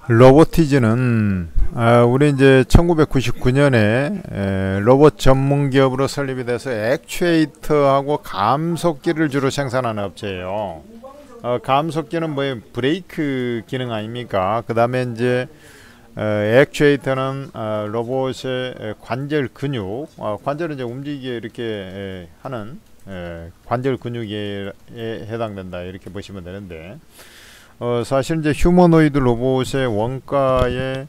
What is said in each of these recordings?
로보티즈는 우리 이제 1999년에 로봇 전문 기업으로 설립이 돼서 액추에이터하고 감속기를 주로 생산하는 업체예요. 감속기는 뭐 브레이크 기능 아닙니까? 그 다음에 이제 액추에이터는 로봇의 관절 근육, 관절은 이제 움직이게 이렇게 하는 관절 근육에 해당된다 이렇게 보시면 되는데. 사실 이제 휴머노이드 로봇의 원가의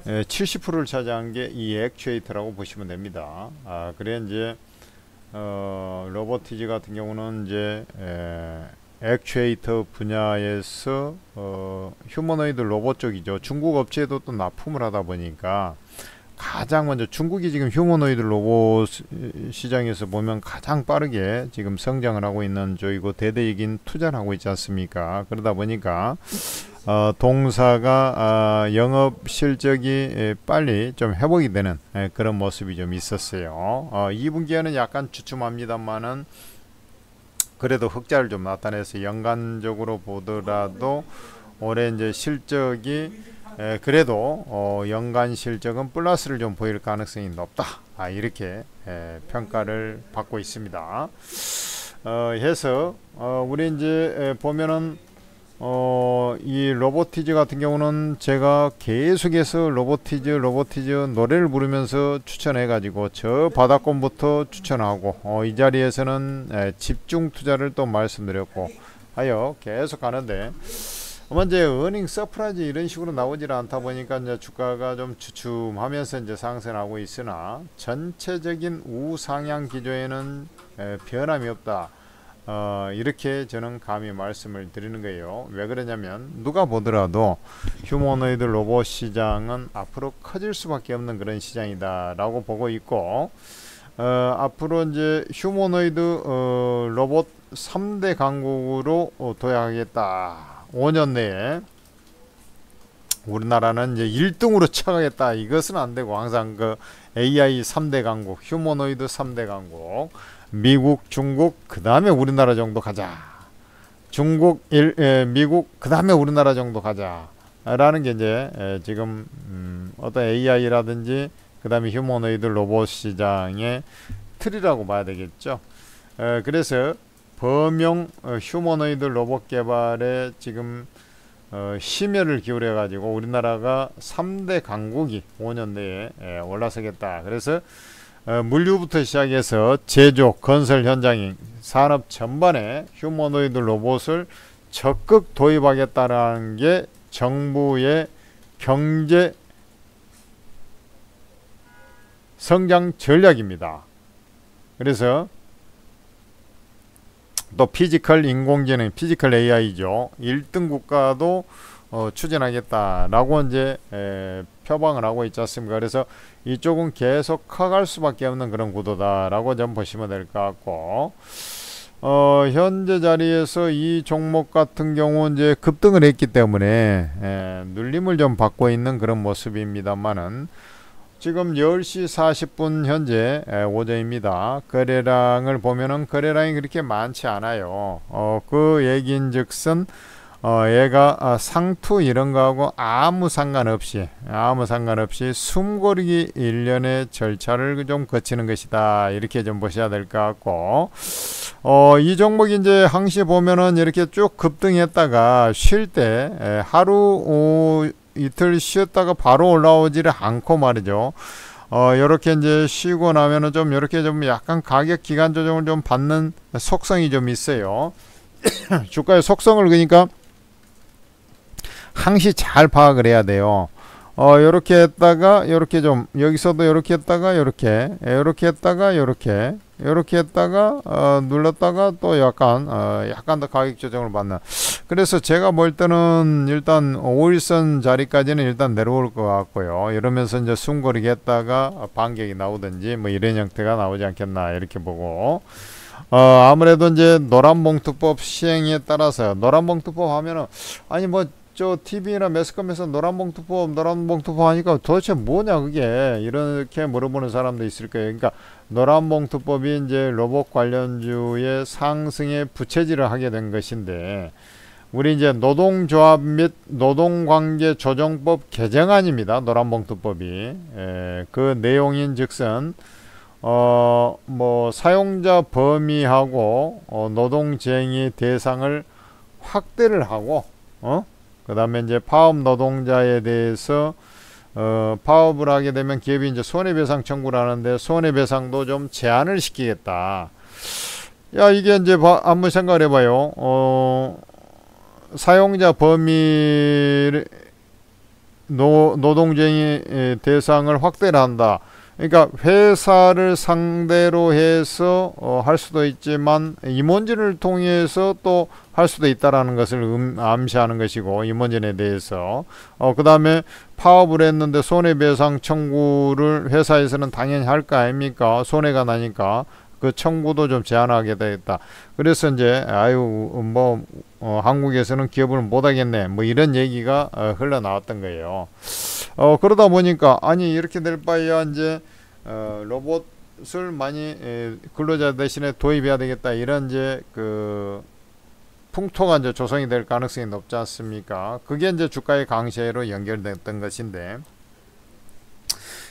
70%를 차지한 게 이 액추에이터라고 보시면 됩니다. 그래 이제 로보티즈 같은 경우는 이제 액추에이터 분야에서 휴머노이드 로봇 쪽이죠. 중국 업체에도 또 납품을 하다 보니까 가장 먼저 중국이 지금 휴머노이드 로봇 시장에서 보면 가장 빠르게 지금 성장을 하고 있는 쪽이고 대대적인 투자를 하고 있지 않습니까? 그러다 보니까 동사가 영업 실적이 빨리 좀 회복이 되는 그런 모습이 좀 있었어요. 2분기에는 약간 주춤합니다만은 그래도 흑자를 좀 나타내서 연간적으로 보더라도 올해 이제 실적이 그래도 연간 실적은 플러스를 좀 보일 가능성이 높다. 이렇게 평가를 받고 있습니다. 해서 우리 이제 보면은 이 로보티즈 같은 경우는 제가 계속해서 로보티즈 노래를 부르면서 추천해 가지고 저 바닥권부터 추천하고 이 자리에서는 집중 투자를 또 말씀드렸고 하여 계속 가는데 먼저 어닝 서프라이즈 이런 식으로 나오질 않다 보니까 이제 주가가 좀 주춤하면서 이제 상승하고 있으나 전체적인 우상향 기조에는 변함이 없다. 이렇게 저는 감히 말씀을 드리는 거예요. 왜 그러냐면 누가 보더라도 휴머노이드 로봇 시장은 앞으로 커질 수밖에 없는 그런 시장이다 라고 보고 있고 앞으로 이제 휴머노이드 로봇 3대 강국으로 도약하겠다. 5년 내에 우리나라는 이제 1등으로 쳐가겠다. 이것은 안 되고 항상 그 AI 3대 강국, 휴머노이드 3대 강국, 미국, 중국, 그 다음에 우리나라 정도 가자. 중국, 미국, 그 다음에 우리나라 정도 가자. 라는 게 이제 지금 어떤 AI라든지 그 다음에 휴머노이드 로봇 시장의 틀이라고 봐야 되겠죠. 그래서 범용 휴머노이드 로봇 개발에 지금 심혈을 기울여 가지고 우리나라가 3대 강국이 5년 내에 올라서겠다. 그래서 물류부터 시작해서 제조, 건설 현장인 산업 전반에 휴머노이드 로봇을 적극 도입하겠다라는 게 정부의 경제 성장 전략입니다. 그래서 또 피지컬 인공지능, 피지컬 AI죠. 1등 국가도 추진하겠다라고 이제 표방을 하고 있지 않습니까? 그래서 이쪽은 계속 커갈 수밖에 없는 그런 구도다라고 좀 보시면 될 것 같고, 현재 자리에서 이 종목 같은 경우 이제 급등을 했기 때문에 눌림을 좀 받고 있는 그런 모습입니다만은. 지금 10시 40분 현재 오전입니다. 거래량을 보면은 거래량이 그렇게 많지 않아요. 그 얘기인즉슨 얘가 상투 이런 거하고 아무 상관없이 숨고르기 일련의 절차를 좀 거치는 것이다. 이렇게 좀 보셔야 될 것 같고, 이 종목이 이제 항시 보면은 이렇게 쭉 급등했다가 쉴 때 하루 이틀 쉬었다가 바로 올라오지를 않고 말이죠. 요렇게 이제 쉬고 나면은 좀 요렇게 좀 약간 가격 기간 조정을 좀 받는 속성이 좀 있어요. 주가의 속성을 그러니까 항시 잘 파악을 해야 돼요. 요렇게 했다가 요렇게 좀 여기서도 요렇게 했다가 요렇게 했다가 요렇게 했다가 눌렀다가 또 약간 더 가격 조정을 받는. 그래서 제가 볼 때는 일단 5일선 자리까지는 일단 내려올 것 같고요. 이러면서 이제 숨고르기 했다가 반격이 나오든지 뭐 이런 형태가 나오지 않겠나 이렇게 보고, 아무래도 이제 노란봉투법 시행에 따라서 노란봉투법 하면은 아니 뭐 저 TV나 매스컴에서 노란봉투법 하니까 도대체 뭐냐 그게 이렇게 물어보는 사람도 있을 거예요. 그러니까 노란봉투법이 이제 로봇 관련주의 상승에 부채질을 하게 된 것인데 우리 이제 노동조합 및 노동관계조정법 개정안입니다. 노란봉투법이. 그 내용인즉슨 뭐 사용자 범위하고 노동쟁의 대상을 확대를 하고 그 다음에 이제 파업 노동자에 대해서 파업을 하게 되면 기업이 이제 손해배상 청구를 하는데 손해배상도 좀 제한을 시키겠다. 야, 이게 이제 한번 생각을 해봐요. 사용자 범위 노동쟁의 대상을 확대를 한다. 그러니까 회사를 상대로 해서 할 수도 있지만 임원진을 통해서 또 할 수도 있다라는 것을 암시하는 것이고, 임원진에 대해서 그 다음에 파업을 했는데 손해배상 청구를 회사에서는 당연히 할 거 아닙니까? 손해가 나니까 그 청구도 좀 제한하게 되겠다. 그래서 이제 한국에서는 기업을 못하겠네, 뭐 이런 얘기가 흘러나왔던 거예요. 그러다 보니까 아니 이렇게 될 바에야 이제 로봇을 많이 근로자 대신에 도입해야 되겠다, 이런 이제 그 풍토가 이제 조성이 될 가능성이 높지 않습니까? 그게 이제 주가의 강세로 연결됐던 것인데,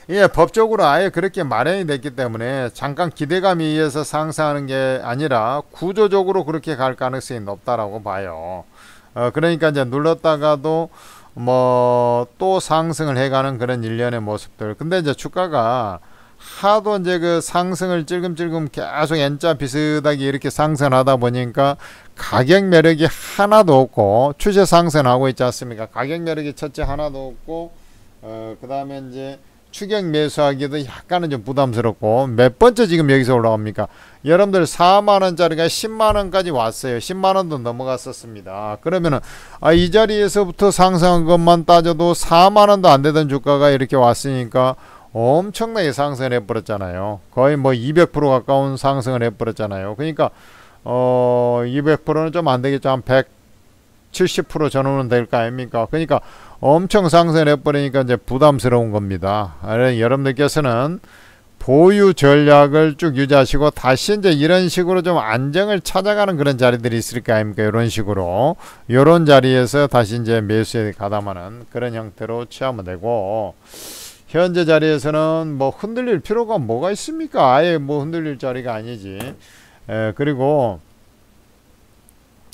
예, 법적으로 아예 그렇게 마련이 됐기 때문에 잠깐 기대감에 의해서 상승하는 게 아니라 구조적으로 그렇게 갈 가능성이 높다라고 봐요. 그러니까 이제 눌렀다가도 뭐 또 상승을 해가는 그런 일련의 모습들. 근데 이제 주가가 하도 이제 그 상승을 찔끔찔끔 계속 N자 비슷하게 이렇게 상승하다 보니까 가격 매력이 하나도 없고, 추세 상승하고 있지 않습니까? 가격 매력이 첫째 하나도 없고, 그 다음에 이제 추격 매수하기도 약간은 좀 부담스럽고, 몇 번째 지금 여기서 올라갑니까? 여러분들 4만원짜리가 10만원까지 왔어요. 10만원도 넘어갔었습니다. 그러면은 이 자리에서부터 상승한 것만 따져도 4만원도 안 되던 주가가 이렇게 왔으니까 엄청나게 상승을 해버렸잖아요. 거의 뭐 200% 가까운 상승을 해버렸잖아요. 그러니까 200%는 좀 안 되겠죠. 한 170% 전후는 될 거 아닙니까? 그러니까 엄청 상승을 해버리니까 이제 부담스러운 겁니다. 여러분들께서는 보유 전략을 쭉 유지하시고 다시 이제 이런 식으로 좀 안정을 찾아가는 그런 자리들이 있을 거 아닙니까? 이런 식으로, 이런 자리에서 다시 이제 매수에 가담하는 그런 형태로 취하면 되고, 현재 자리에서는 뭐 흔들릴 필요가 뭐가 있습니까? 아예 뭐 흔들릴 자리가 아니지. 그리고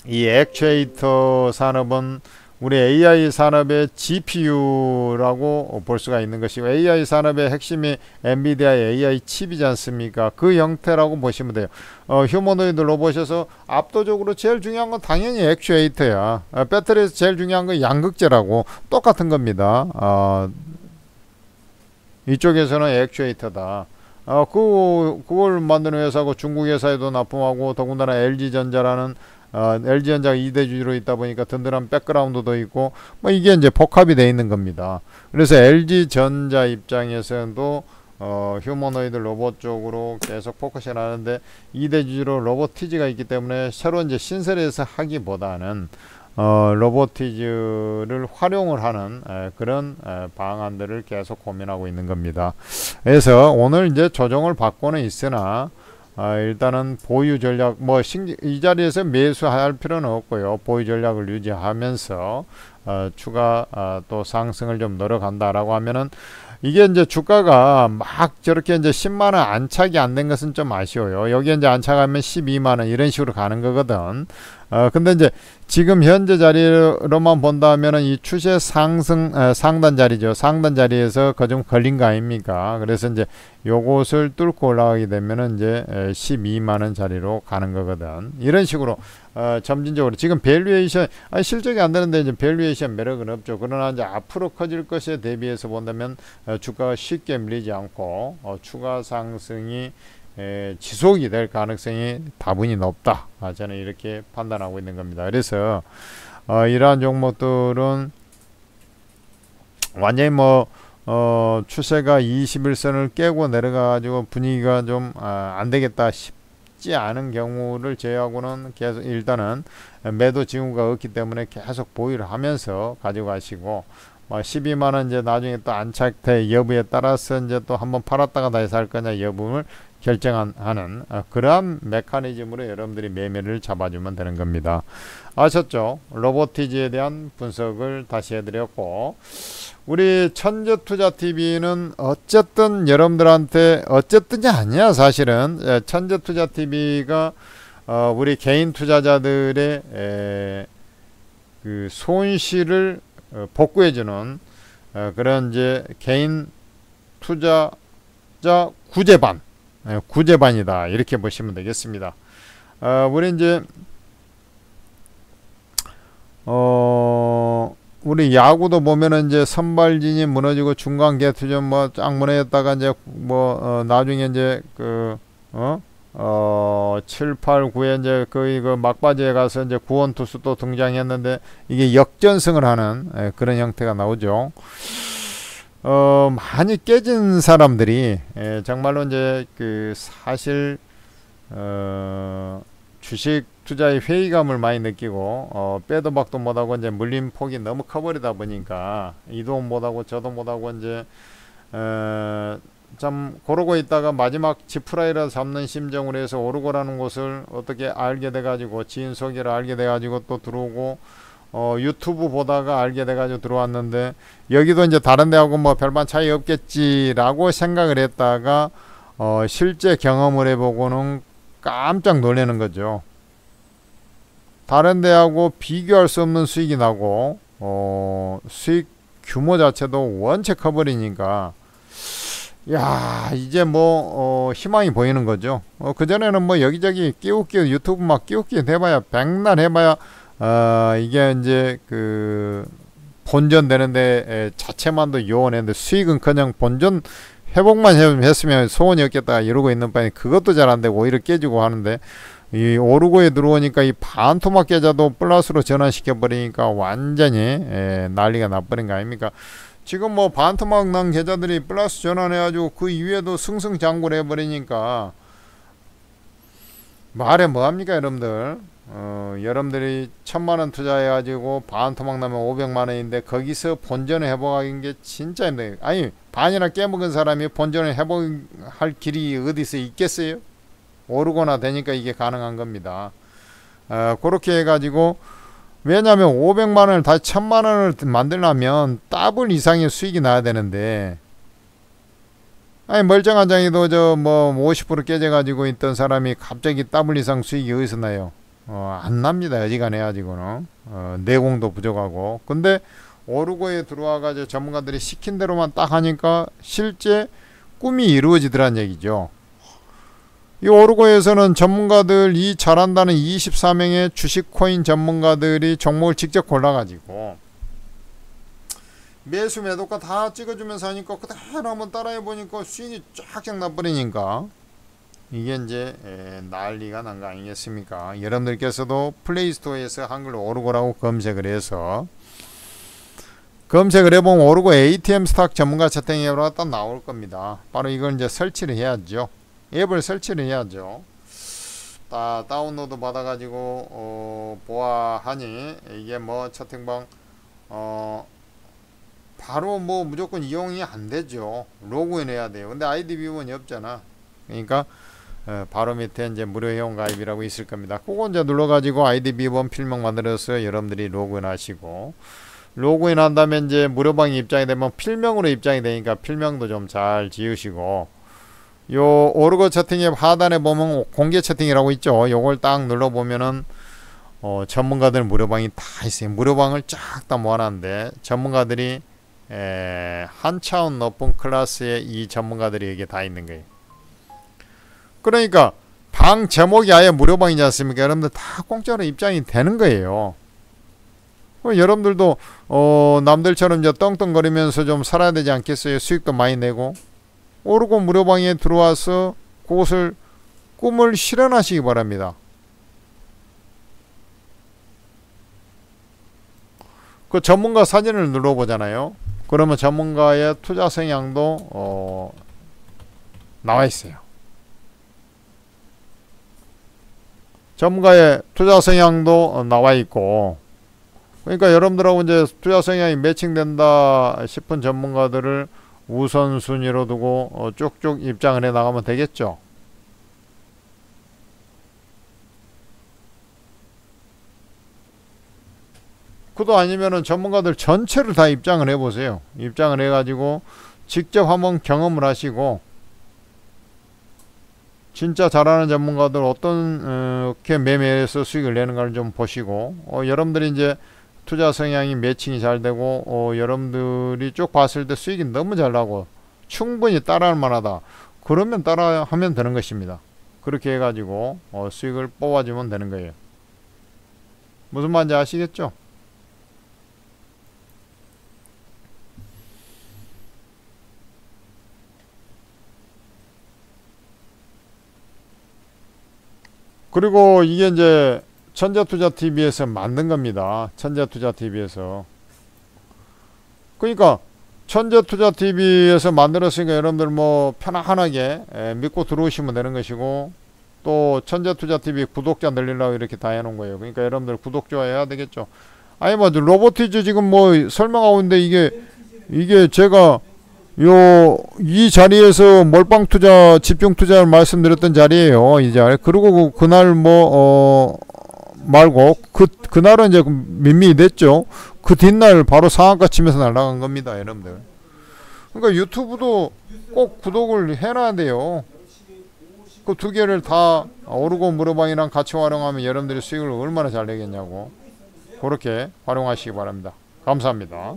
이 액추에이터 산업은 우리 AI 산업의 GPU라고 볼 수가 있는 것이고, AI 산업의 핵심이 엔비디아의 AI 칩이지 않습니까? 그 형태라고 보시면 돼요. 휴머노이드 로봇에서 압도적으로 제일 중요한 건 당연히 액추에이터야. 배터리에서 제일 중요한 건 양극재라고, 똑같은 겁니다. 이쪽에서는 액추에이터다. 그걸 만드는 회사고, 중국 회사에도 납품하고, 더군다나 LG전자라는 LG전자가 2대 주주로 있다 보니까 든든한 백그라운드도 있고, 뭐 이게 이제 복합이 되어 있는 겁니다. 그래서 LG전자 입장에서도 휴머노이드 로봇 쪽으로 계속 포커싱 하는데, 2대 주주로 로보티즈가 있기 때문에 새로 이제 신설해서 하기보다는 로보티즈를 활용을 하는 그런 방안들을 계속 고민하고 있는 겁니다. 그래서 오늘 이제 조정을 받고는 있으나 일단은 보유 전략, 이 자리에서 매수할 필요는 없고요. 보유 전략을 유지하면서 추가 또 상승을 좀 노려간다라고 하면은, 이게 이제 주가가 막 저렇게 이제 10만원 안착이 안 된 것은 좀 아쉬워요. 여기 이제 안착하면 12만원 이런 식으로 가는 거거든. 근데 이제 지금 현재 자리로만 본다면은 이 추세 상승 상단 자리죠. 상단 자리에서 그 좀 걸린 거 아닙니까? 그래서 이제 요것을 뚫고 올라가게 되면은 이제 12만원 자리로 가는 거거든. 이런 식으로 점진적으로 지금 밸류에이션 실적이 안 되는데 이제 밸류에이션 매력은 없죠. 그러나 이제 앞으로 커질 것에 대비해서 본다면 주가가 쉽게 밀리지 않고 추가 상승이 지속이 될 가능성이 다분히 높다. 저는 이렇게 판단하고 있는 겁니다. 그래서 이러한 종목들은 완전히 추세가 21선을 깨고 내려가지고 분위기가 좀 안 되겠다 싶지 않은 경우를 제외하고는 계속 일단은 매도 징후가 없기 때문에 계속 보유를 하면서 가지고 가시고, 12만원 이제 나중에 또 안착돼 여부에 따라서 이제 또 한번 팔았다가 다시 살 거냐 여부를 결정하는 그러한 메커니즘으로 여러분들이 매매를 잡아주면 되는 겁니다. 아셨죠? 로보티지에 대한 분석을 다시 해드렸고, 우리 천재투자TV는 어쨌든 여러분들한테 어쨌든이 아니야. 사실은 천재투자TV가 우리 개인 투자자들의 그 손실을 복구해주는 그런 이제 개인 투자자 구제반이다, 이렇게 보시면 되겠습니다. 우리 이제 우리 야구도 보면은 이제 선발진이 무너지고 중간 개투전 뭐 쫙 무너졌다가 이제 나중에 이제 7, 8, 9에 이제 거의 그 막바지에 가서 이제 구원 투수 또 등장했는데 이게 역전승을 하는 그런 형태가 나오죠. 많이 깨진 사람들이 정말로 이제 그 사실 주식 투자의 회의감을 많이 느끼고 빼도 박도 못하고 이제 물린 폭이 너무 커버리다 보니까 이도 못하고 저도 못하고 이제 참 고르고 있다가 마지막 지푸라기라 잡는 심정으로 해서 오르고라는 곳을 어떻게 알게 돼 가지고 지인 소개를 알게 돼 가지고 또 들어오고 유튜브 보다가 알게 돼 가지고 들어왔는데 여기도 이제 다른 데하고 뭐 별반 차이 없겠지라고 생각을 했다가 실제 경험을 해보고는 깜짝 놀라는 거죠. 다른 데하고 비교할 수 없는 수익이 나고 수익 규모 자체도 원체 커버리니까 야, 이제 희망이 보이는 거죠. 그전에는 뭐 여기저기 끼우끼우 유튜브 막 끼우끼우 해봐야 백날 해봐야 이게 이제 그 본전 되는데 자체만도 요원했는데 수익은 그냥 본전 회복만 했으면 소원이었겠다 이러고 있는 바에 그것도 잘 안되고 오히려 깨지고 하는데, 이 오르고에 들어오니까 이 반토막 계좌도 플러스로 전환시켜 버리니까 완전히 난리가 나버린 거 아닙니까? 지금 뭐 반토막 난 계좌들이 플러스 전환해가지고 그 이후에도 승승장구를 해버리니까 말해 뭐합니까 여러분들. 여러분들이 1000만원 투자해가지고 반토막 나면 500만원인데 거기서 본전을 회복하는 게 진짜 힘들어요. 아니 반이나 깨먹은 사람이 본전을 회복할 길이 어디서 있겠어요? 오르거나 되니까 이게 가능한 겁니다. 그렇게 해가지고 왜냐하면 500만원을 다시 1000만원을 만들려면 더블 이상의 수익이 나야 되는데, 아니 멀쩡한 장이도 50% 깨져가지고 있던 사람이 갑자기 더블 이상 수익이 어디서 나요? 안 납니다. 어지간해가지고는 내공도 부족하고. 근데 오르고에 들어와가지고 전문가들이 시킨 대로만 딱 하니까 실제 꿈이 이루어지더란 얘기죠. 이 오르고에서는 전문가들, 이 잘한다는 24명의 주식 코인 전문가들이 종목을 직접 골라가지고 매수 매도가 다 찍어주면서 하니까 그대로 한번 따라해 보니까 수익이 쫙쫙 나버리니까 이게 이제 난리가 난 거 아니겠습니까? 여러분들께서도 플레이스토어에서 한글로 오르고라고 검색을 해서 검색을 해보면 오르고 ATM 스탁 전문가 채팅 앱으로 딱 나올 겁니다. 바로 이걸 이제 설치를 해야죠. 앱을 설치를 해야죠. 다 다운로드 받아가지고 보아하니 이게 뭐 채팅방 바로 뭐 무조건 이용이 안 되죠. 로그인 해야 돼요. 근데 아이디 비번이 없잖아. 그러니까 바로 밑에 이제 무료 회원 가입이라고 있을 겁니다. 그거 이제 눌러가지고 아이디 비번 필명 만들어서 여러분들이 로그인 하시고, 로그인 한 다음에 이제 무료방에 입장이 되면 필명으로 입장이 되니까 필명도 좀 잘 지으시고, 요 오르고 채팅앱 하단에 보면 공개 채팅이라고 있죠. 요걸 딱 눌러보면은 전문가들 무료방이 다 있어요. 무료방을 쫙 다 모아놨는데 전문가들이 한 차원 높은 클래스의 이 전문가들이 여기 다 있는 거예요. 그러니까 방 제목이 아예 무료방이지 않습니까? 여러분들 다 공짜로 입장이 되는 거예요. 여러분들도 남들처럼 이제 떵떵거리면서 좀 살아야 되지 않겠어요? 수익도 많이 내고. 오르고 무료방에 들어와서 그것을 꿈을 실현하시기 바랍니다. 그 전문가 사진을 눌러보잖아요. 그러면 전문가의 투자 성향도 나와 있어요. 전문가의 투자 성향도 나와 있고, 그러니까 여러분들하고 이제 투자 성향이 매칭된다 싶은 전문가들을 우선순위로 두고 쭉쭉 입장을 해 나가면 되겠죠. 그도 아니면은 전문가들 전체를 다 입장을 해보세요. 입장을 해가지고 직접 한번 경험을 하시고, 진짜 잘하는 전문가들 어떻게 매매해서 수익을 내는가를 좀 보시고, 여러분들이 이제 투자 성향이 매칭이 잘 되고, 여러분들이 쭉 봤을 때 수익이 너무 잘 나고 충분히 따라할 만하다, 그러면 따라하면 되는 것입니다. 그렇게 해가지고 수익을 뽑아주면 되는 거예요. 무슨 말인지 아시겠죠? 그리고 이게 이제 천재투자TV에서 만든 겁니다. 천재투자TV에서. 그러니까 천재투자TV에서 만들었으니까 여러분들 뭐 편안하게 믿고 들어오시면 되는 것이고, 또 천재투자TV 구독자 늘리려고 이렇게 다 해놓은 거예요. 그러니까 여러분들 구독, 좋아해야 되겠죠. 아니 뭐 로보티즈 지금 뭐 설명하고 있는데, 이게 제가 이 자리에서 몰빵 투자, 집중 투자를 말씀드렸던 자리예요. 이 자리. 그리고 그날 말고 그날은 이제 민민이 됐죠. 그 뒷날 바로 상한가 치면서 날아간 겁니다, 여러분들. 그러니까 유튜브도 꼭 구독을 해놔야 돼요. 그 두 개를 다 오르고 물어방이랑 같이 활용하면 여러분들이 수익을 얼마나 잘 내겠냐고. 그렇게 활용하시기 바랍니다. 감사합니다.